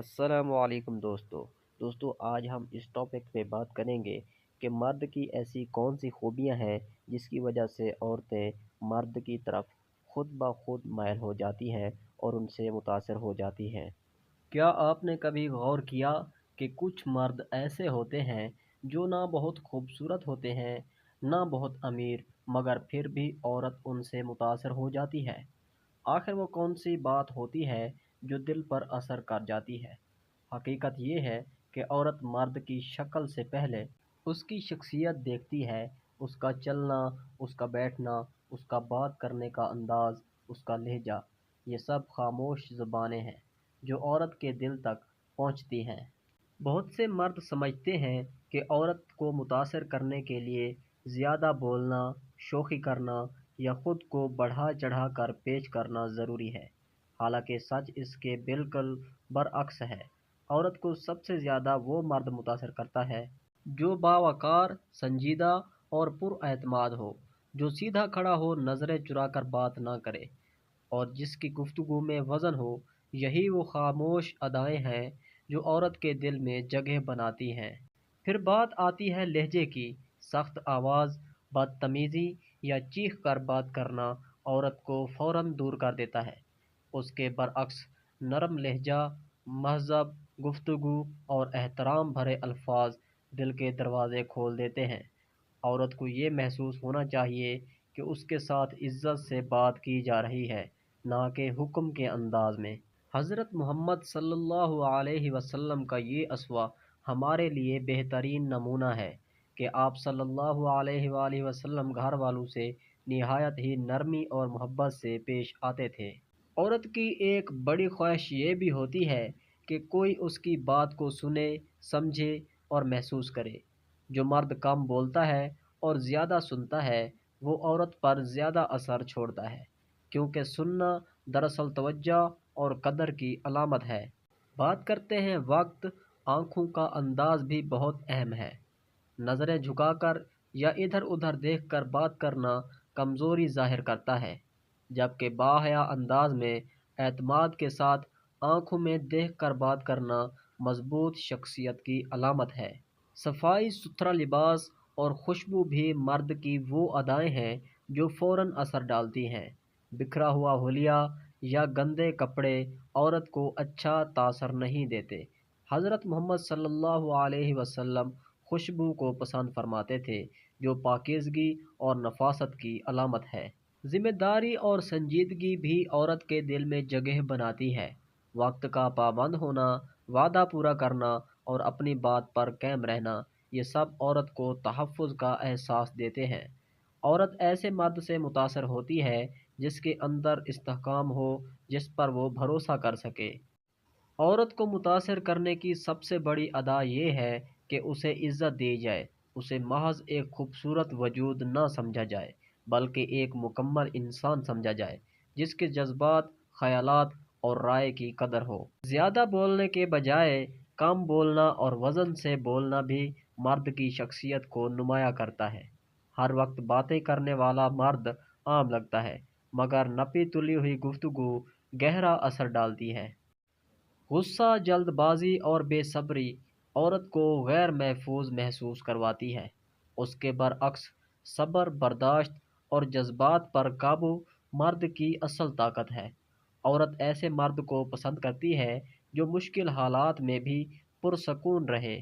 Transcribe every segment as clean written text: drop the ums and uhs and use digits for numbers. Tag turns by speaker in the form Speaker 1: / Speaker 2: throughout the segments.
Speaker 1: السلام علیکم دوستو آج ہم اس ٹاپک پہ بات کریں گے کہ مرد کی ایسی کون سی خوبیاں ہیں جس کی وجہ سے عورتیں مرد کی طرف خود بخود مائل ہو جاتی ہیں اور ان سے متاثر ہو جاتی ہیں۔ کیا آپ نے کبھی غور کیا کہ کچھ مرد ایسے ہوتے ہیں جو نہ بہت خوبصورت ہوتے ہیں نہ بہت امیر، مگر پھر بھی عورت ان سے متاثر ہو جاتی ہے؟ آخر وہ کون سی بات ہوتی ہے جو دل پر اثر کر جاتی ہے؟ حقیقت یہ ہے کہ عورت مرد کی شکل سے پہلے اس کی شخصیت دیکھتی ہے، اس کا چلنا، اس کا بیٹھنا، اس کا بات کرنے کا انداز، اس کا لہجہ۔ یہ سب خاموش زبانیں ہیں جو عورت کے دل تک پہنچتی ہیں۔ بہت سے مرد سمجھتے ہیں کہ عورت کو متاثر کرنے کے لیے زیادہ بولنا، شوخی کرنا یا خود کو بڑھا چڑھا کر پیش کرنا ضروری ہے، حالانکہ سچ اس کے بالکل برعکس ہے۔ عورت کو سب سے زیادہ وہ مرد متاثر کرتا ہے جو باوقار، سنجیدہ اور پر اعتماد ہو، جو سیدھا کھڑا ہو، نظریں چرا کر بات نہ کرے اور جس کی گفتگو میں وزن ہو۔ یہی وہ خاموش ادائیں ہیں جو عورت کے دل میں جگہ بناتی ہیں۔ پھر بات آتی ہے لہجے کی۔ سخت آواز، بدتمیزی یا چیخ کر بات کرنا عورت کو فوراً دور کر دیتا ہے۔ اس کے برعکس نرم لہجہ، مہذب گفتگو اور احترام بھرے الفاظ دل کے دروازے کھول دیتے ہیں۔ عورت کو یہ محسوس ہونا چاہیے کہ اس کے ساتھ عزت سے بات کی جا رہی ہے، نہ کہ حکم کے انداز میں۔ حضرت محمد صلی اللہ علیہ وسلم کا یہ اسوہ ہمارے لیے بہترین نمونہ ہے کہ آپ صلی اللہ علیہ وآلہ وسلم گھر والوں سے نہایت ہی نرمی اور محبت سے پیش آتے تھے۔ عورت کی ایک بڑی خواہش یہ بھی ہوتی ہے کہ کوئی اس کی بات کو سنے، سمجھے اور محسوس کرے۔ جو مرد کم بولتا ہے اور زیادہ سنتا ہے وہ عورت پر زیادہ اثر چھوڑتا ہے، کیونکہ سننا دراصل توجہ اور قدر کی علامت ہے۔ بات کرتے ہیں وقت، آنکھوں کا انداز بھی بہت اہم ہے۔ نظریں جھکا کر یا ادھر ادھر دیکھ کر بات کرنا کمزوری ظاہر کرتا ہے، جبکہ باحیا انداز میں اعتماد کے ساتھ آنکھوں میں دیکھ کر بات کرنا مضبوط شخصیت کی علامت ہے۔ صفائی ستھرا لباس اور خوشبو بھی مرد کی وہ ادائیں ہیں جو فوراً اثر ڈالتی ہیں۔ بکھرا ہوا حلیہ یا گندے کپڑے عورت کو اچھا تاثر نہیں دیتے۔ حضرت محمد صلی اللہ علیہ وسلم خوشبو کو پسند فرماتے تھے، جو پاکیزگی اور نفاست کی علامت ہے۔ ذمہ داری اور سنجیدگی بھی عورت کے دل میں جگہ بناتی ہے۔ وقت کا پابند ہونا، وعدہ پورا کرنا اور اپنی بات پر قائم رہنا، یہ سب عورت کو تحفظ کا احساس دیتے ہیں۔ عورت ایسے مرد سے متاثر ہوتی ہے جس کے اندر استحکام ہو، جس پر وہ بھروسہ کر سکے۔ عورت کو متاثر کرنے کی سب سے بڑی ادا یہ ہے کہ اسے عزت دی جائے، اسے محض ایک خوبصورت وجود نہ سمجھا جائے بلکہ ایک مکمل انسان سمجھا جائے جس کے جذبات، خیالات اور رائے کی قدر ہو۔ زیادہ بولنے کے بجائے کم بولنا اور وزن سے بولنا بھی مرد کی شخصیت کو نمایاں کرتا ہے۔ ہر وقت باتیں کرنے والا مرد عام لگتا ہے، مگر نپی تلی ہوئی گفتگو گہرا اثر ڈالتی ہے۔ غصہ، جلد بازی اور بے صبری عورت کو غیر محفوظ محسوس کرواتی ہے۔ اس کے برعکس صبر، برداشت اور جذبات پر قابو مرد کی اصل طاقت ہے۔ عورت ایسے مرد کو پسند کرتی ہے جو مشکل حالات میں بھی پرسکون رہے۔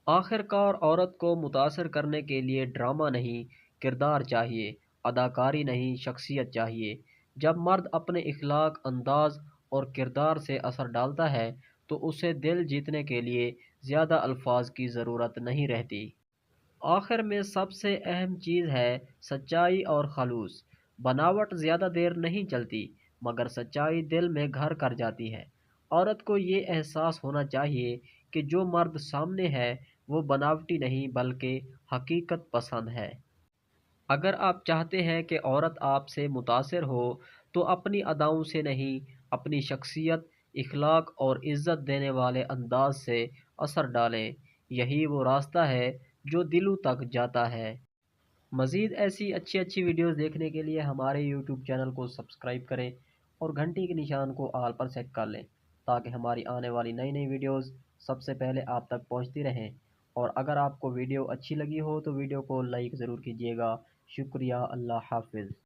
Speaker 1: آخر کار عورت کو متاثر کرنے کے لیے ڈرامہ نہیں، کردار چاہیے، اداکاری نہیں، شخصیت چاہیے۔ جب مرد اپنے اخلاق، انداز اور کردار سے اثر ڈالتا ہے تو اسے دل جیتنے کے لیے زیادہ الفاظ کی ضرورت نہیں رہتی۔ آخر میں سب سے اہم چیز ہے سچائی اور خلوص۔ بناوٹ زیادہ دیر نہیں چلتی، مگر سچائی دل میں گھر کر جاتی ہے۔ عورت کو یہ احساس ہونا چاہیے کہ جو مرد سامنے ہے وہ بناوٹی نہیں بلکہ حقیقت پسند ہے۔ اگر آپ چاہتے ہیں کہ عورت آپ سے متاثر ہو تو اپنی اداؤں سے نہیں، اپنی شخصیت، اخلاق اور عزت دینے والے انداز سے اثر ڈالیں۔ یہی وہ راستہ ہے جو دلوں تک جاتا ہے۔ مزید ایسی اچھی ویڈیوز دیکھنے کے لیے ہمارے یوٹیوب چینل کو سبسکرائب کریں اور گھنٹی کے نشان کو آل پر سیٹ کر لیں تاکہ ہماری آنے والی نئی نئی ویڈیوز سب سے پہلے آپ تک پہنچتی رہیں۔ اور اگر آپ کو ویڈیو اچھی لگی ہو تو ویڈیو کو لائک ضرور کیجیے گا۔ شکریہ، اللہ حافظ۔